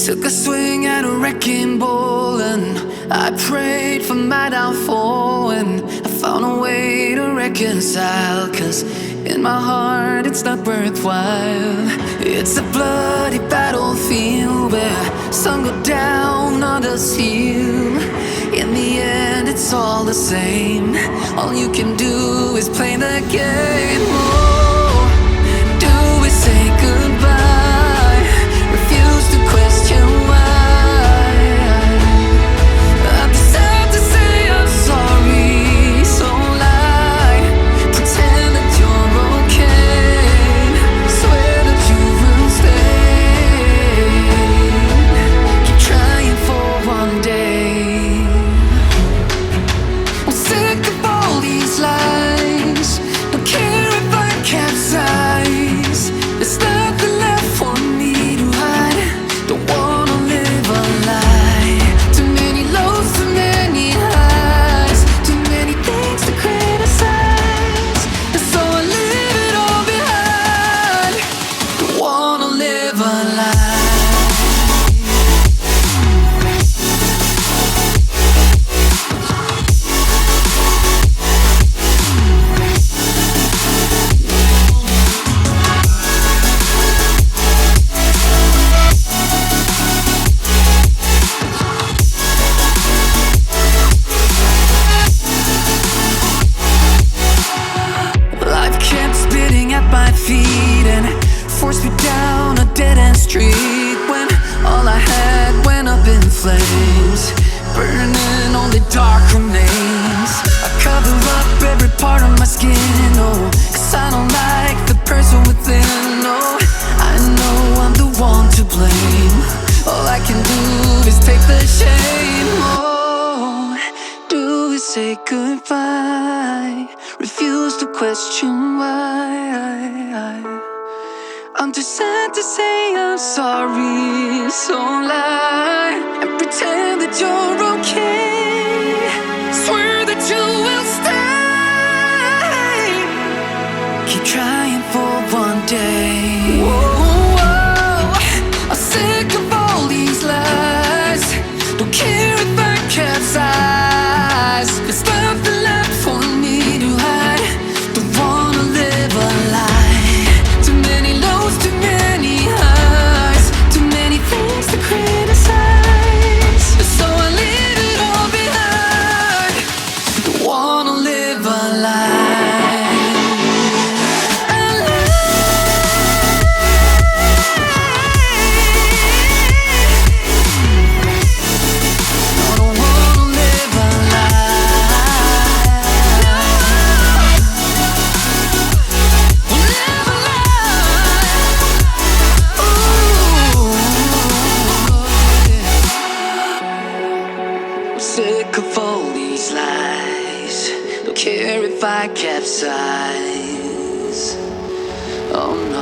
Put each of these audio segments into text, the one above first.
Took a swing at a wrecking ball and I prayed for my downfall, and I found a way to reconcile, 'cause in my heart it's not worthwhile. It's a bloody battlefield where some go down, others heal. In the end it's all the same. All you can do is play the game. Oh, do we say goodbye? Refuse to question why. I'm sad to say I'm sorry, so lie. Pretend that you're okay. Swear that you will stay. Keep trying for one day. I'm sick of all these lies. Don't care if I capsize. There's nothing left for me to hide. Don't wanna live a lie. Too many lows, too many highs. Too many things to criticize. And so I leave it all behind. Don't wanna live a lie. Life kept spitting at my feet and forced me down a dead-end street, when all I had went up in flames, burning only dark remains. I cover up every part of my skin, oh, 'cause I don't like the person within. Oh, I know I'm the one to blame. All I can do is take the shame. Oh, do we say goodbye? Refuse to question why. I'm too sad to say I'm sorry, so lie and pretend that you're okay. Swear that you will stay. Keep trying for one day. Whoa, I'm sick of all these lies. Don't care if I capsize. There's nothing left for me to hide. Don't wanna live a lie. Too many lows, too many highs. Too many things to criticize. sick of all these lies. Don't care if I capsize. Oh no.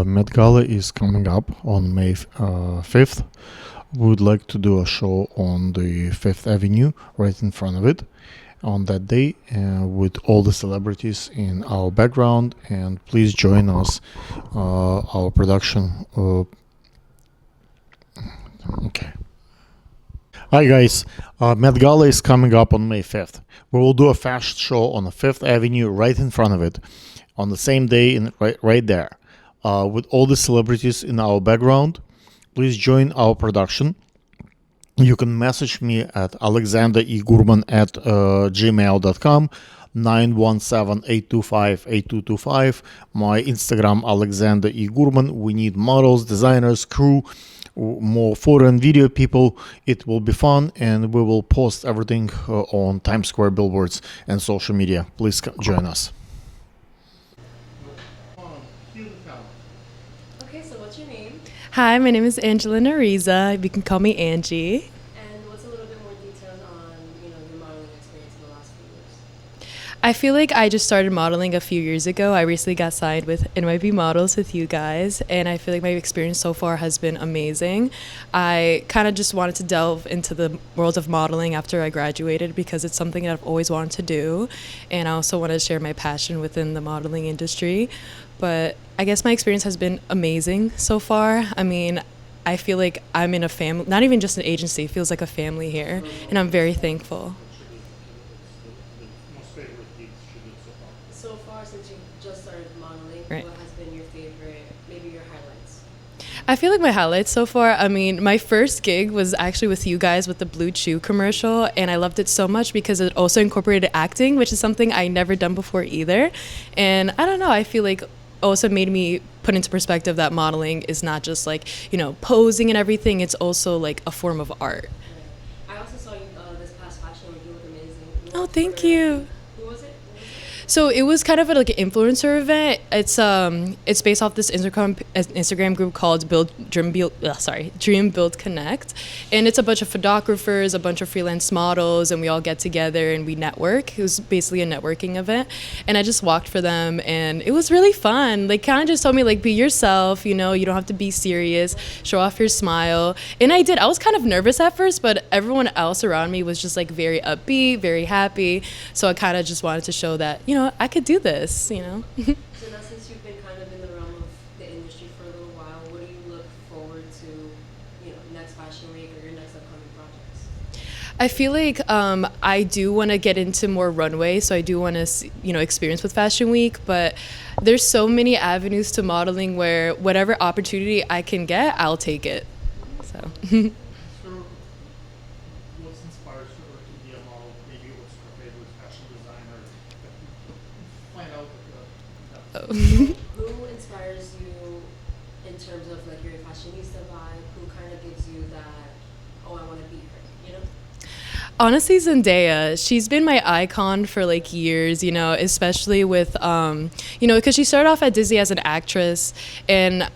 Met Gala is coming up on May 5th. We would like to do a show on the 5th Avenue, right in front of it, on that day, with all the celebrities in our background. And please join us, our production. Okay. Hi guys, Met Gala is coming up on May 5th. We will do a fast show on the 5th Avenue, right in front of it, on the same day, right there. With all the celebrities in our background. Please join our production. You can message me at alexanderegurman at gmail.com, 917-825-8225. My Instagram, Alexander E. Gurman. We need models, designers, crew, more photo and video people. It will be fun, and we will post everything on Times Square billboards and social media. Please join us. Hi, my name is Angela Nariza. You can call me Angie. And what's a little bit more details on, your modeling experience in the last few years? I feel like I just started modeling a few years ago. I recently got signed with NYB Models with you guys, and I feel like my experience so far has been amazing. I kind of just wanted to delve into the world of modeling after I graduated because it's something that I've always wanted to do, and I also want to share my passion within the modeling industry. But I guess my experience has been amazing so far. I mean, I feel like I'm in a family, not even just an agency, it feels like a family here, and I'm very thankful. So far, since you just started modeling, Right. what has been your favorite, maybe your highlights? I feel like my highlights so far, I mean, my first gig was actually with you guys with the Blue Chew commercial, and I loved it so much because it also incorporated acting, which is something I never done before either. And I don't know, I feel like also made me put into perspective that modeling is not just like, posing and everything, it's also like a form of art. I also saw you this past fashion week. You look amazing. Oh, thank you. Who was it? So it was kind of like an influencer event. It's based off this Instagram group called Dream Build Connect, and it's a bunch of photographers, a bunch of freelance models, and we all get together and we network. It was basically a networking event, and I just walked for them, and it was really fun. They kind of just told me like, be yourself. You don't have to be serious. Show off your smile, and I did. I was kind of nervous at first, but everyone else around me was just like very upbeat, very happy. So I kind of just wanted to show that I could do this. So now, since you've been kind of in the realm of the industry for a little while, what do you look forward to, next fashion week or your next upcoming projects? I feel like I do want to get into more runway, so I do want to, experience with Fashion Week. But there's so many avenues to modeling where whatever opportunity I can get, I'll take it. So. What's inspired her to be a model? Maybe what's her favorite fashion designer? Find out Who inspires you in terms of like your fashionista vibe? Who kind of gives you that, oh, I want to be her, Honestly, Zendaya, she's been my icon for like years, you know, especially with, you know, because she started off at Disney as an actress, and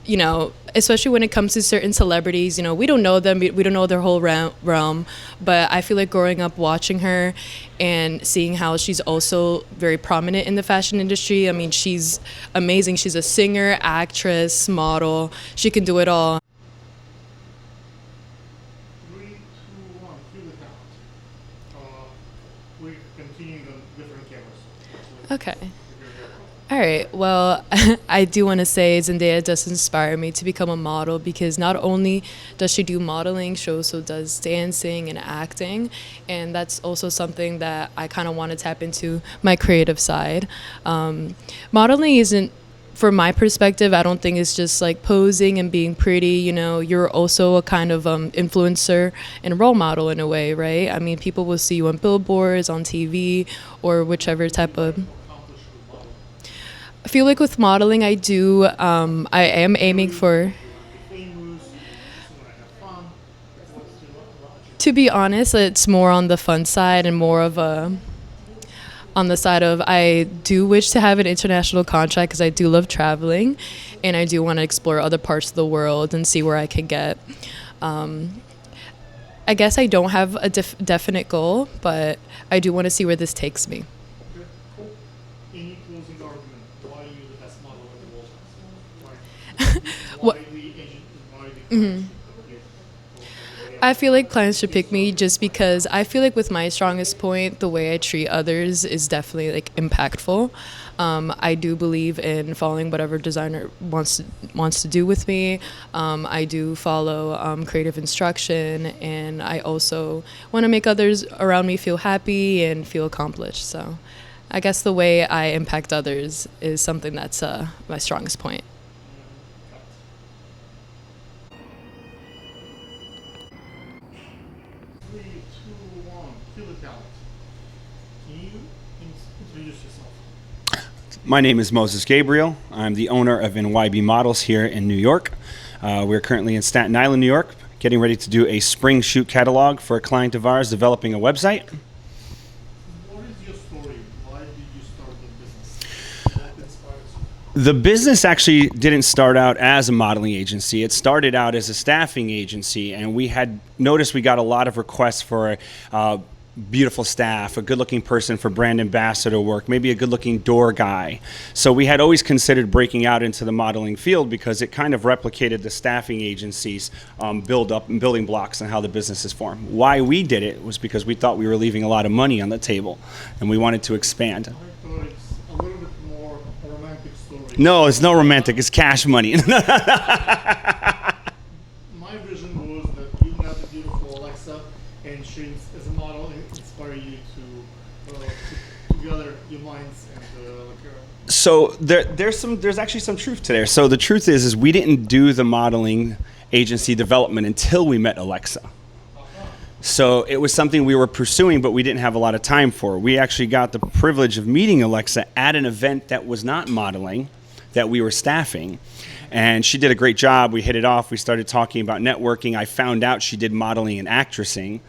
you know, especially when it comes to certain celebrities, you know, we don't know them, we don't know their whole realm, but I feel like growing up watching her and seeing how she's also very prominent in the fashion industry. I mean, she's amazing. She's a singer, actress, model. She can do it all. 3, 2, 1, cue the count. We're continuing on different cameras. Okay. All right. Well, I do want to say Zendaya does inspire me to become a model because not only does she do modeling, she also does dancing and acting. And that's also something that I kind of want to tap into my creative side. Modeling isn't, from my perspective, I don't think it's just like posing and being pretty. You know, you're also a kind of influencer and role model in a way, right? I mean, people will see you on billboards, on TV, or whichever type of. I feel like with modeling, I am aiming for. To be honest, it's more on the fun side and more of a. On the side of, I do wish to have an international contract because I do love traveling, and I do want to explore other parts of the world and see where I can get. I guess I don't have a definite goal, but I do want to see where this takes me. Any closing argument? Why are you the best model in the world? What- Why the agent? Why the client should pick you? I feel like clients should pick me just because I feel like with my strongest point, the way I treat others is definitely like impactful. I do believe in following whatever designer wants to do with me. I do follow creative instruction, and I also want to make others around me feel happy and feel accomplished. So I guess the way I impact others is something that's my strongest point. 3, 2, 1, cue the count. Can you introduce yourself? My name is Moses Gabriel. I'm the owner of NYB Models here in New York. We're currently in Staten Island, New York, getting ready to do a spring shoot catalog for a client of ours developing a website. What is your story? Why did you start the business? What inspires you? The business actually didn't start out as a modeling agency. It started out as a staffing agency, and we had noticed we got a lot of requests for beautiful staff, a good-looking person for brand ambassador work, maybe a good-looking door guy. So we had always considered breaking out into the modeling field because it kind of replicated the staffing agencies' build-up and building blocks and how the business is formed. Why we did it was because we thought we were leaving a lot of money on the table, and we wanted to expand. I thought it's a little bit more a romantic story. No, it's no romantic. It's cash money. My vision was that you met a beautiful Alexa, and she, as a model, inspire you to put together your minds and So there's actually some truth to there. So the truth is we didn't do the modeling agency development until we met Alexa. So it was something we were pursuing, but we didn't have a lot of time for. We actually got the privilege of meeting Alexa at an event that was not modeling, that we were staffing. And she did a great job. We hit it off. We started talking about networking. I found out she did modeling and actressing.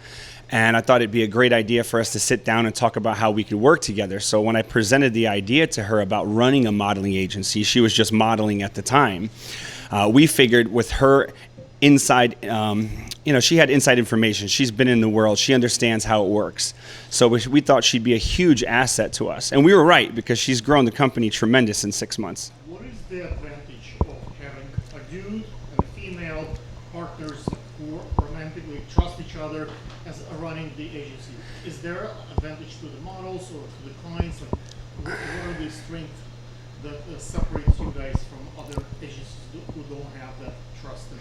And I thought it'd be a great idea for us to sit down and talk about how we could work together. So when I presented the idea to her about running a modeling agency, she was just modeling at the time. We figured with her inside, she had inside information. She's been in the world. She understands how it works. So we thought she'd be a huge asset to us. And we were right, because she's grown the company tremendous in 6 months. What is the advantage of having a dude and a female partners who romantically trust each other as running the agency? Is there an advantage to the models or to the clients? What are the strengths that separates you guys from other agencies who don't have that trust in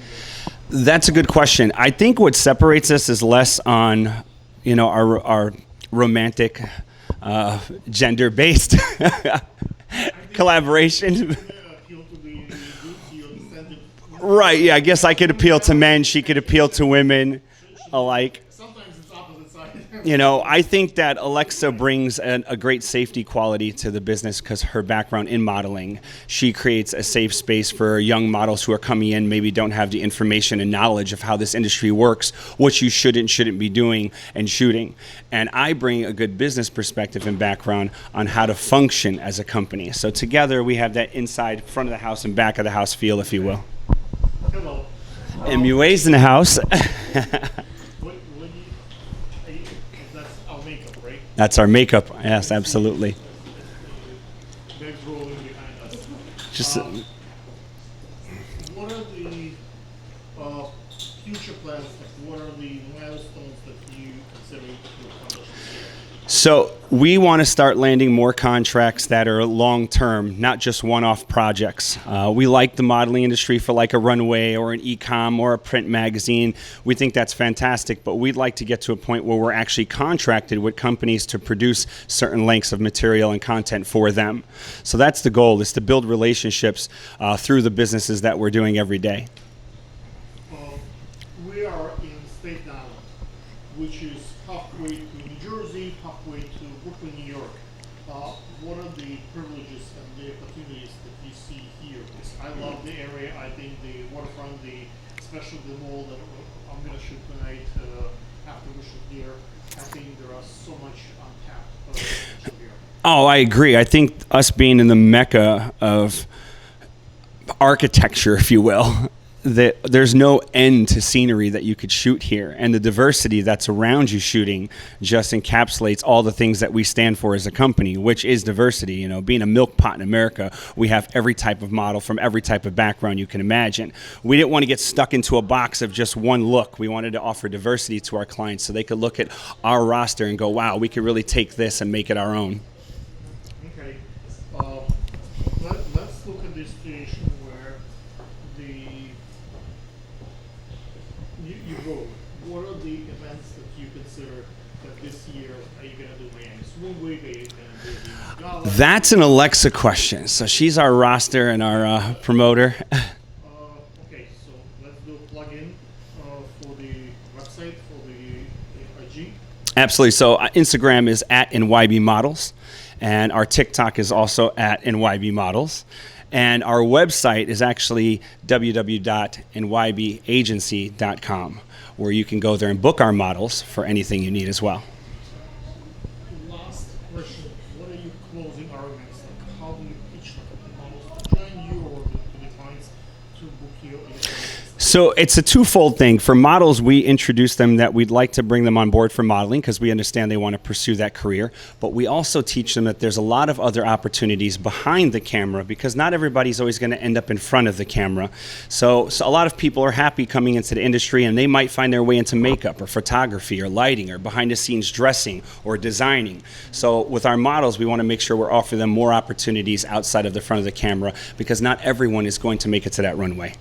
the... That's a good question. I think what separates us is less on, our romantic, gender-based collaboration. Right, yeah, I guess I could appeal to men, she could appeal to women alike. Sometimes it's opposite side. You know, I think that Alexa brings a great safety quality to the business because her background in modeling. She creates a safe space for young models who are coming in, maybe don't have the information and knowledge of how this industry works, what you shouldn't be doing and shooting. And I bring a good business perspective and background on how to function as a company. So together we have that inside, front of the house and back of the house feel, if you will. Hello. MUA's in the house. That's our makeup, right? That's our makeup. Yes, absolutely. Bags rolling behind us. Just What are the future plans? Like, what are the milestones that you consider to accomplish this year? so we want to start landing more contracts that are long-term, not just one-off projects. We like the modeling industry for like a runway or an e-com or a print magazine. We think that's fantastic, but we'd like to get to a point where we're actually contracted with companies to produce certain lengths of material and content for them. So that's the goal, is to build relationships through the businesses that we're doing every day. We are in Staten Island, which is halfway to New Jersey, halfway to Brooklyn, New York. What are the privileges and the opportunities that you see here? Because I love the area. I think the waterfront, especially the mall that I'm going to shoot tonight after we shoot here, I think there are so much untapped potential here. Oh, I agree. I think us being in the mecca of architecture, if you will, that there's no end to scenery that you could shoot here, and the diversity that's around you shooting just encapsulates all the things that we stand for as a company, which is diversity. You know, being a milk pot in America, we have every type of model from every type of background you can imagine. We didn't want to get stuck into a box of just one look. We wanted to offer diversity to our clients so they could look at our roster and go, wow, we could really take this and make it our own. Okay. Let's look at this situation where you go. What are the events that you consider that this year are you going to do Miami Swim Week? Are you going to do the gala? That's an Alexa question. So she's our roster and our promoter. Okay, so let's do a plug-in for the website, for the IG. Absolutely. So Instagram is at NYB Models, and our TikTok is also at NYB Models. And our website is actually www.nybagency.com, where you can go there and book our models for anything you need as well. Last question. What are your closing arguments? Like, how do you pitch the models to join you or to the clients to book you? So it's a twofold thing. For models, we introduce them that we'd like to bring them on board for modeling because we understand they want to pursue that career. But we also teach them that there's a lot of other opportunities behind the camera because not everybody's always going to end up in front of the camera. So a lot of people are happy coming into the industry and they might find their way into makeup or photography or lighting or behind the scenes dressing or designing. So with our models, we want to make sure we're offering them more opportunities outside of the front of the camera because not everyone is going to make it to that runway.